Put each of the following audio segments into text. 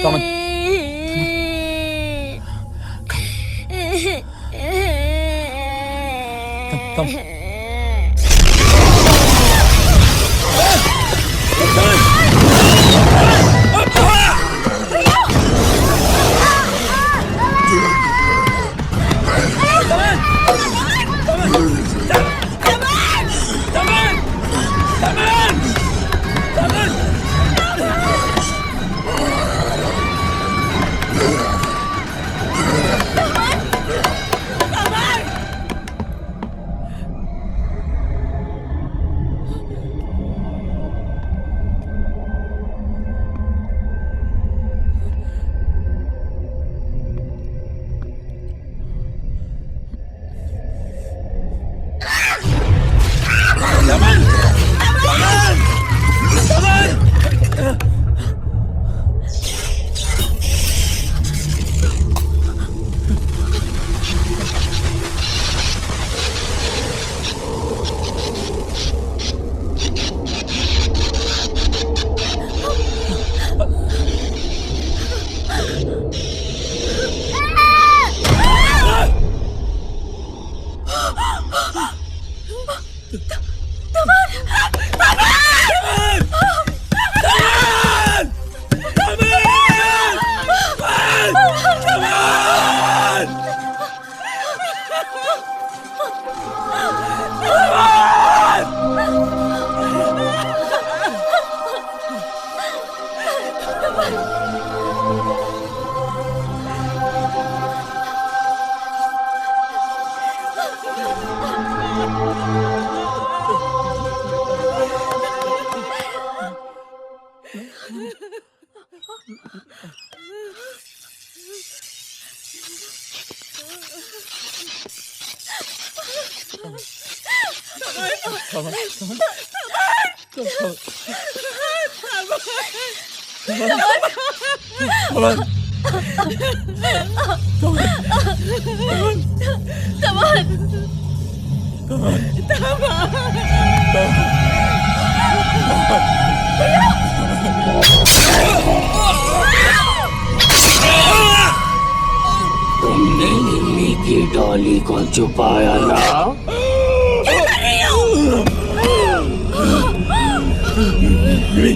Daman. Daman. तुमने निम्मी की डॉली को छुपाया ना? क्या कर रही हो? निम्मी!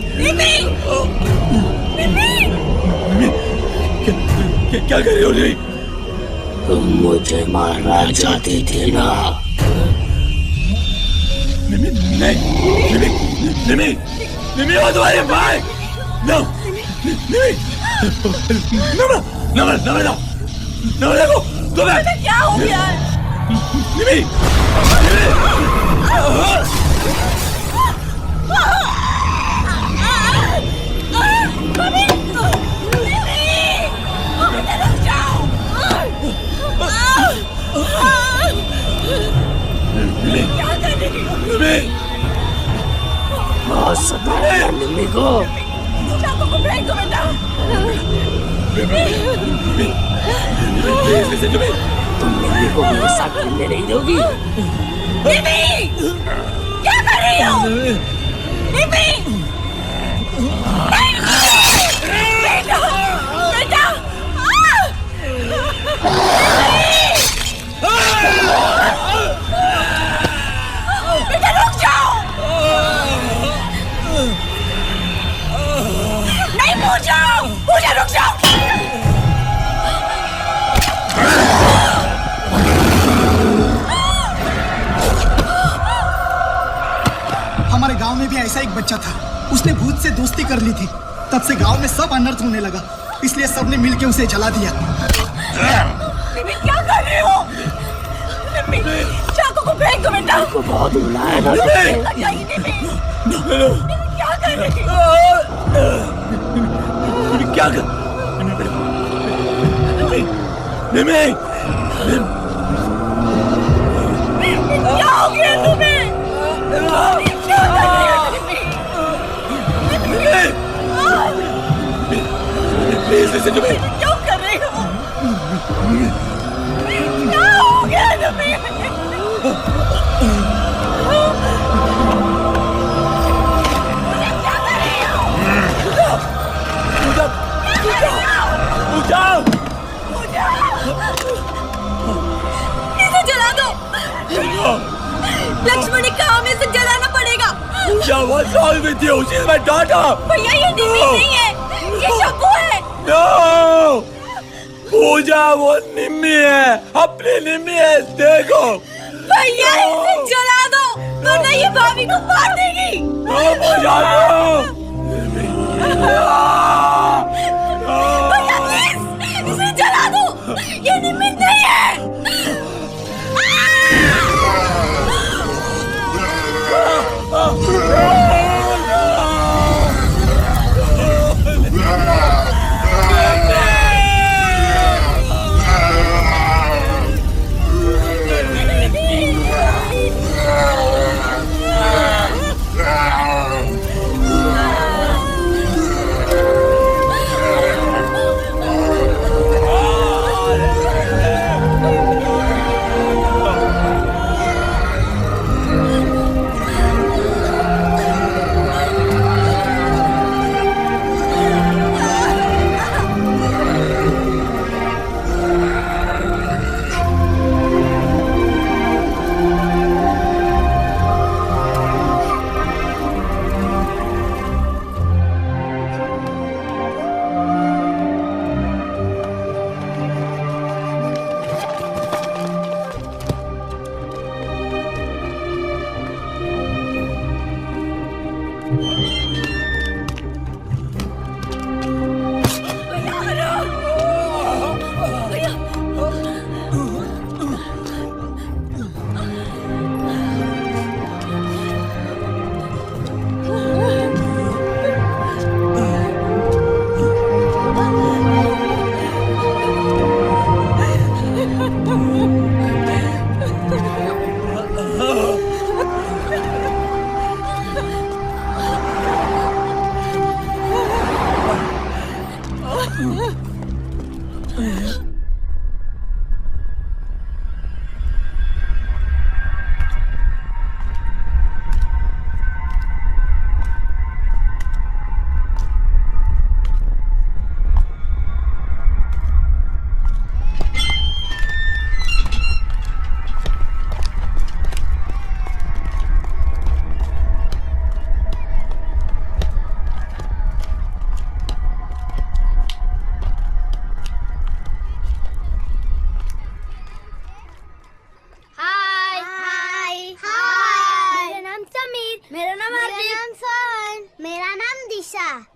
क्या कर रही हो निम्मी? तुम मुझे मारना चाहती थी ना? निम्मी नहीं, निम्मी वो तुम्हारे भाई। नो, निम्मी, no, देखो, तुम्हें क्या हो गया? निम्मी, निम्मी को चाकू को फेंक दो बेटा। तुम निम्मी को मेरे साथ खेलने नहीं दोगी? निम्मी! क्या कर रही हो? निम्मी! बेटा! बेटा! बेटा रुक जाओ! नहीं पूजा रुक जाओ! हमारे गांव में भी ऐसा एक बच्चा था, उसने भूत से दोस्ती कर ली थी। तब से गांव में सब अनर्थ होने लगा, इसलिए सबने मिलके उसे जला दिया। निम्मी क्या कर रहे हो? निम्मी चाकू को फेंक दो बेटा। को बहुत बुलाया ना निम्मी क्या कर रही हो? क्या कर? निम्मी, क्या हो गया तुम्हें? क्या कर रही हो Nimmi? Please listen to me. क्यों कर रही हो? क्या हो गया निम्मी? क्या कर रही हो? इसे जला दो। लक्ष्मणी कहा हमें इसे जलाना पड़ेगा। पूजा what's wrong with you? She's my daughter. भैया ये निमी नहीं है, ये शंभू है। No. पूजा वो निम्मी है, अपनी निम्मी है, देखो। भैया इसे जला दो, वरना ये भाभी को मार देगी। पूजा भैया प्लीज इसे जला दो, ये निमी नहीं है।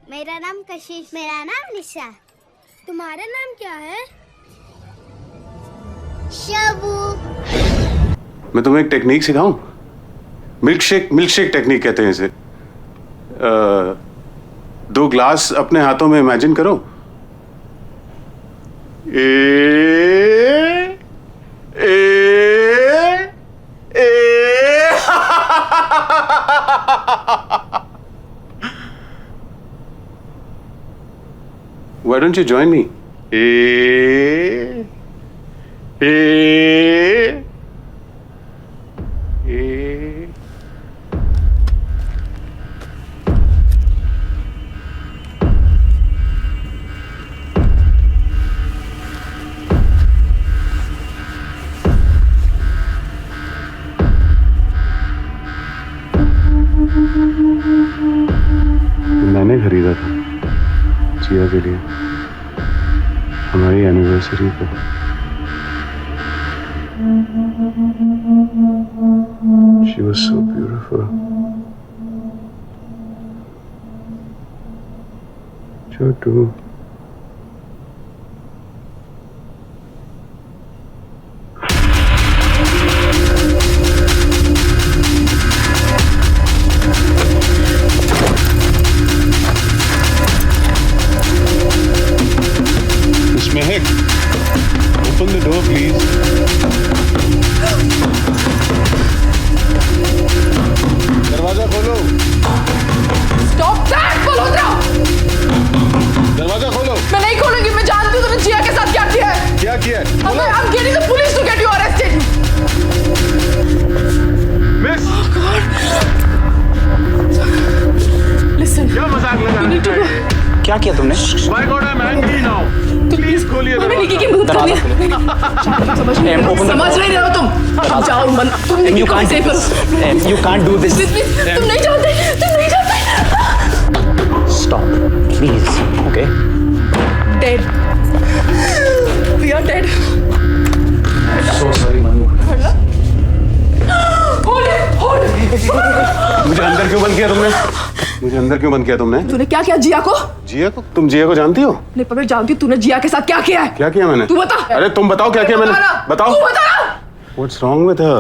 मेरा नाम कशिश। मेरा नाम निशा। तुम्हारा नाम क्या है? शबू। मैं तुम्हें एक टेक्निक सिखाऊं? मिल्कशेक टेक्निक कहते हैं इसे। 2 ग्लास अपने हाथों में इमेजिन करो। Why don't you join me? मैंने खरीदा था जिया के लिए हमारी एनिवर्सरी पे। She was so beautiful. Chhotu Mehak, open the door, please. दरवाजा खोलो। Stop that, Malhotra! दरवाजा खोलो। मैं नहीं खोलूंगी। मैं जानती हूँ तुमने जिया के साथ क्या किया है। क्या किया है? I'm getting the police to get you arrested. Miss. Oh God. Listen. क्या मजाक लगा रहे हो? क्या किया तुमने? My God, I'm angry now. Please समझ नहीं रहे हो तुम। जाओ मन, तुम you can't do this. तुम नहीं चाहते, तुम नहीं चाहते। Stop, please. Okay. Dead. We are dead. So sorry Manu. Hold it. मुझे अंदर क्यों बंद किया तुमने? मुझे अंदर क्यों बंद किया तुमने? तूने क्या किया जिया को? जिया को? तुम जिया को जानती हो? नहीं पर मैं जानती हूँ तूने जिया के साथ क्या किया है। क्या किया मैंने? तू बता। अरे तुम बताओ क्या किया मैंने? बताओ। तू बता। What's wrong with her?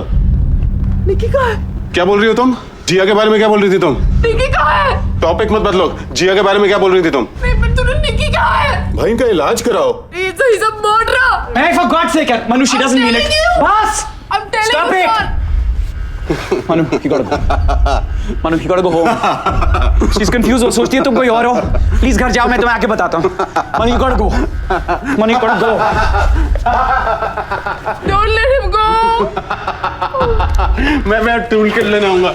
निकी कहाँ है? क्या बोल रही हो तुम? जिया के बारे में क्या बोल रही थी तुम? निकी कहाँ है? टॉपिक मत बदलो। जिया के बारे में क्या बोल रही थी तुम? नहीं पर तूने निकी कहाँ है? भाई इनका इलाज कराओ। He's a murderer. Hey, for God's sake, Manu, she doesn't mean it. Bas! I'm telling Stop you. it. Manu, you gotta go. Manu, you gotta go home. She's confused. वो सोचती है तुम कोई और हो. Please घर जाओ, मैं तुम्हें आके बताता हूँ. Manu, you gotta go. Manu, you gotta go. Don't let him go. मैं टूल किट लेने आऊंगा।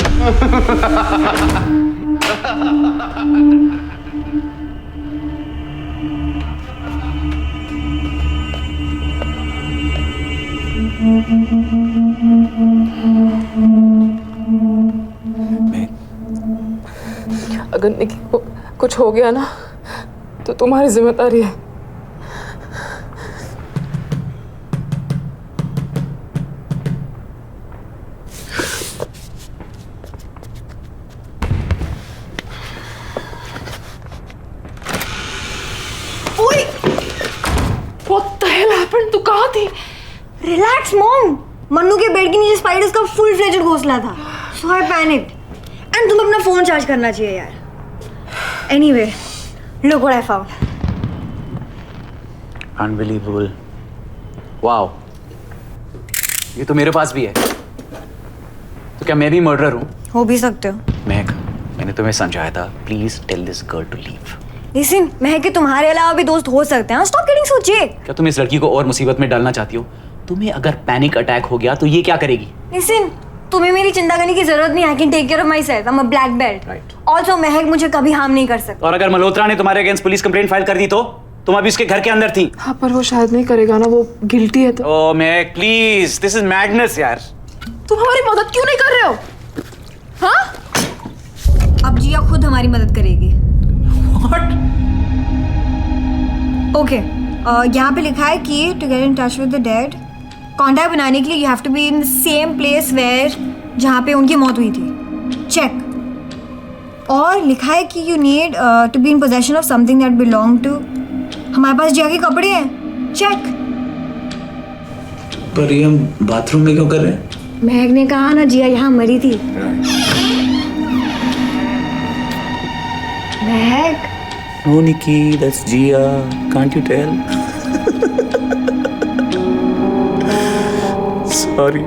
अगर निकी को कुछ हो गया ना तो तुम्हारी जिम्मेदारी है। What the hell happened? तू कहाँ थी? रिलैक्स मॉम, मन्नू के बेड के नीचे स्पाइडर्स का फुल फ्लेजेड घोंसला था, सो आई पैनिक्ड। एंड तुम्हें अपना फोन चार्ज करना चाहिए यार। Anyway, look what I found. Unbelievable. Wow. ये तो मेरे पास भी है। तो क्या मैं भी मर्डरर हूँ? हो भी सकते हो। महक, मैंने तुम्हें समझाया था, please tell this girl to leave. Listen, Mahak के तुम्हारे अलावा भी दोस्त हो सकते हैं। Stop getting so jake. क्या तुम इस लड़की को और मुसीबत में डालना चाहती हो? तुम्हें अगर पैनिक अटैक हो गया तो ये क्या करेगी? लिसन, तुम्हें मेरी चिंता करने की जरूरत नहीं है। I can take care of myself. I am a black belt. Right. Also Mahak मुझे कभी हार्म नहीं कर सकता। और अगर मल्होत्रा ने तुम्हारे अगेंस्ट पुलिस कंप्लेंट फाइल कर दी तो तुम अभी उसके घर के अंदर थी। हाँ पर वो शायद नहीं करेगा ना, वो गिल्टी है तो। ओह महक, प्लीज, दिस इज मैडनेस यार। तुम हमारी मदद क्यों नहीं कर रहे हो? हाँ? अब जिया खुद हमारी मदद करेगी। What? ओके, यहाँ पे लिखा है कि to get in touch with the dead, contact बनाने के लिए you have to be in the same place where जहाँ पे उनकी मौत हुई थी। चेक। और लिखा है कि you need to be in possession of something that belong to. हमारे पास जिया के कपड़े हैं। चेक। पर ये हम बाथरूम में क्यों कर रहे हैं? महक ने कहा ना जिया यहाँ मरी थी। महक। No, Nikki, that's Gia. Can't you tell? Sorry.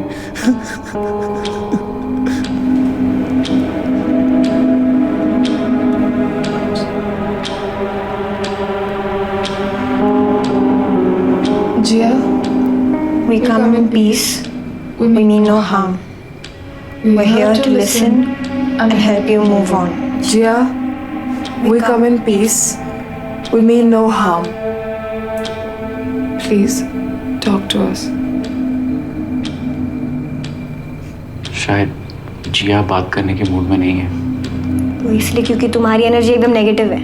Jiya, We come in peace. We mean no harm. We're here to listen and help you move on. Jiya, we come in peace. We mean no harm. Please, talk to us. शायद जिया बात करने के mood में नहीं है। वो इसलिए क्योंकि तुम्हारी एनर्जी एकदम नेगेटिव है।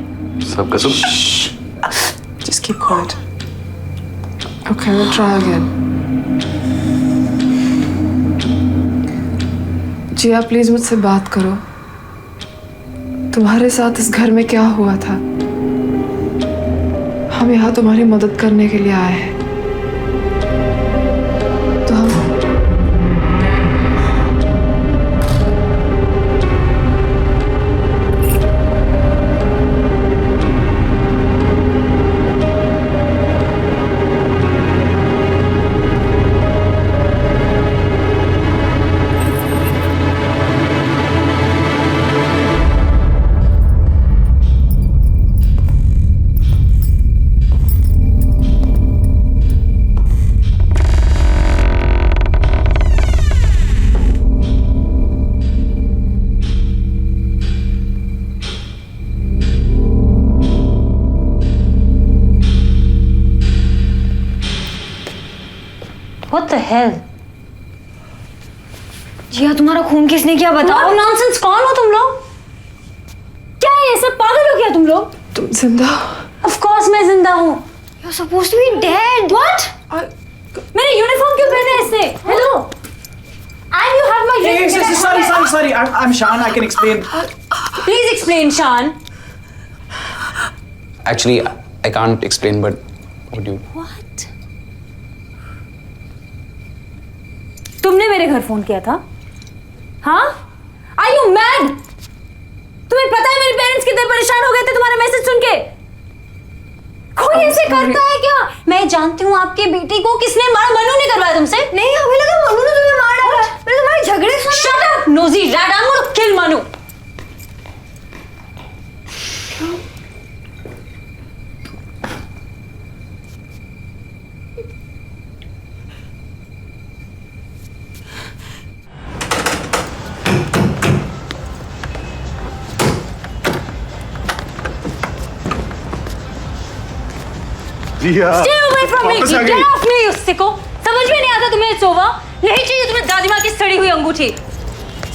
सब कसम। Just keep quiet. Okay, we'll try again. Jiya, please मुझसे बात करो। तुम्हारे साथ इस घर में क्या हुआ था? हम यहाँ तुम्हारी मदद करने के लिए आए हैं। तो हम What the hell? जिया तुम्हारा खून किसने किया बताओ? What nonsense? कौन हो तुम लोग? क्या है ये सब? पागल हो गया तुम लोग? तुम जिंदा? Of course मैं जिंदा हूँ. You're supposed to be dead. What? मेरे यूनिफॉर्म क्यों पहने इसने? Hello. And you have my dress. Sorry. I'm Shan. I can explain. Please explain, Shan. Actually, I can't explain, but would you? What? तुमने मेरे घर फोन किया था? हाँ? Are you mad? तुम्हें पता है मेरे पेरेंट्स कितने परेशान हो गए थे तुम्हारा मैसेज सुन के? कोई ऐसे करता है क्या? मैं जानती हूँ आपकी बेटी को किसने मारा. मनु ने करवाया तुमसे? नहीं हमें लगा मनु ने तुम्हें मार डाला. मैंने तुम्हारे झगड़े सुने. Shut up, nosy rat! I'm gonna kill Manu. Jiya Stay away from me! वापस आ Get गई। off me, उससे को. समझ में नहीं आता तुम्हें सोवा? नहीं चाहिए तुम्हें दादी माँ की सड़ी हुई अंगूठी.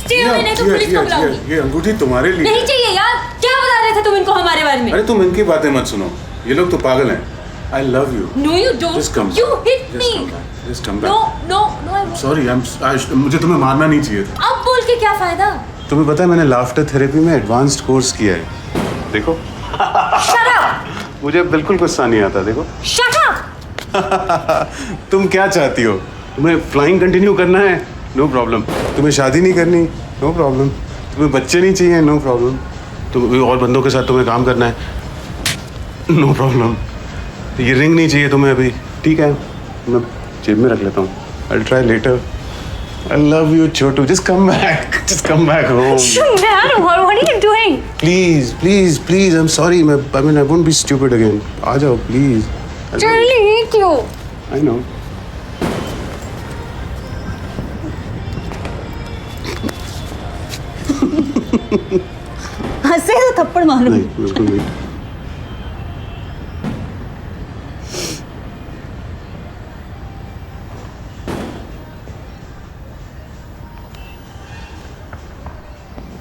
Stay away नहीं तो पुलिस को बुलाऊंगी. ये अंगूठी तुम्हारे लिए नहीं चाहिए यार. क्या बता रहे थे तुम इनको हमारे बारे में? अरे तुम इनकी बातें मत सुनो. ये लोग तो पागल हैं. I love you. No, you don't. Just come. You hit me. Just come back. No, I won't. Sorry, मुझे तुम्हें मारना नहीं चाहिए था. अब बोल के क्या फायदा? तुम्हें पता है मैंने लाफ्टर थेरेपी में एडवांस्ड कोर्स किया है. देखो. Shut up. मुझे बिल्कुल गुस्सा नहीं आता. देखो. Shut up. तुम क्या चाहती हो? तुम्हें फ्लाइंग कंटिन्यू करना है? No problem. तुम्हें शादी नहीं करनी? No problem. तुम्हें बच्चे नहीं चाहिए? No problem. तुम और बंदों के साथ तुम्हें काम करना है? No problem. ये रिंग नहीं चाहिए तुम्हें अभी? ठीक है, मैं जेब में रख लेता हूँ. I'll try later. I love you, Chotu. Just come back. Just come back home. Dad, what are you doing? Please. I'm sorry. I mean, I won't be stupid again. आ जाओ, please. जल्दी क्यों? I know. हंसे तो थप्पड़ मारो. नहीं, बिल्कुल नहीं.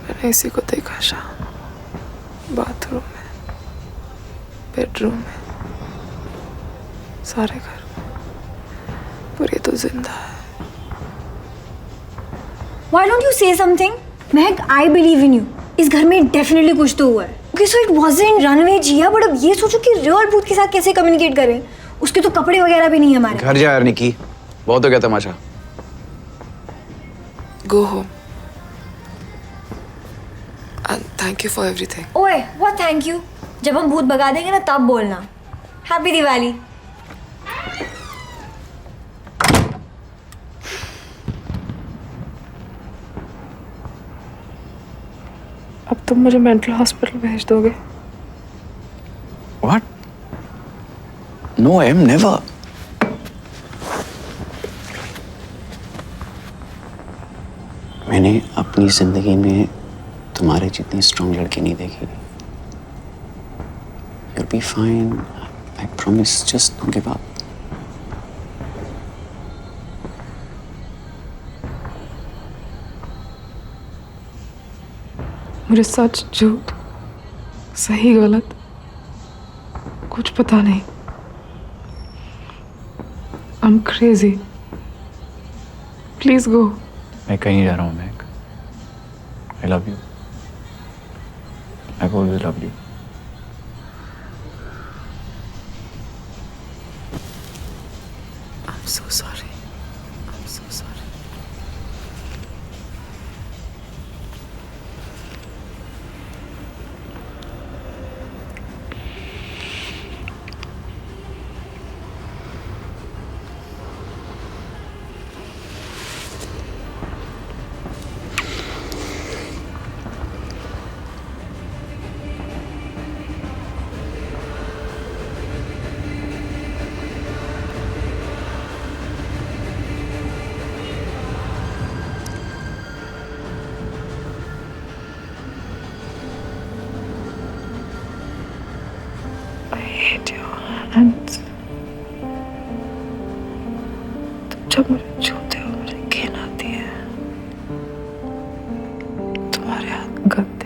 मैंने इसी को देखा शाम. बाथरूम में, बेडरूम में, सारे घर में. पर ये तो जिंदा है. Why don't you say something? Mahak, I believe in you. इस घर में डेफिनेटली कुछ तो हुआ है. Okay, so it wasn't runaway Jiya, but अब ये सोचो कि रियल भूत के साथ कैसे कम्युनिकेट करें. उसके तो कपड़े वगैरह भी नहीं है हमारे. घर जा यार निकी. बहुत हो गया तमाशा. Go home. And thank you for everything. ओए, what thank you? जब हम भूत भगा देंगे ना तब बोलना. हैप्पी दिवाली. अब तुम मुझे मेंटल हॉस्पिटल भेज दोगे? What? No, I am never. मैंने अपनी जिंदगी में तुम्हारे जितनी स्ट्रॉन्ग लड़की नहीं देखी. You'll be fine. I promise. Just don't give up. मुझे सच झूठ, सही गलत कुछ पता नहीं. I'm crazy. Please go. मैं कहीं जा रहा हूँ Mac. I love you. I've always loved you. I'm so sorry. I'm so sorry. hate your hands. तुम जब मुझे छूते हो मुझे घिन आती है। तुम्हारे हाथ गंदे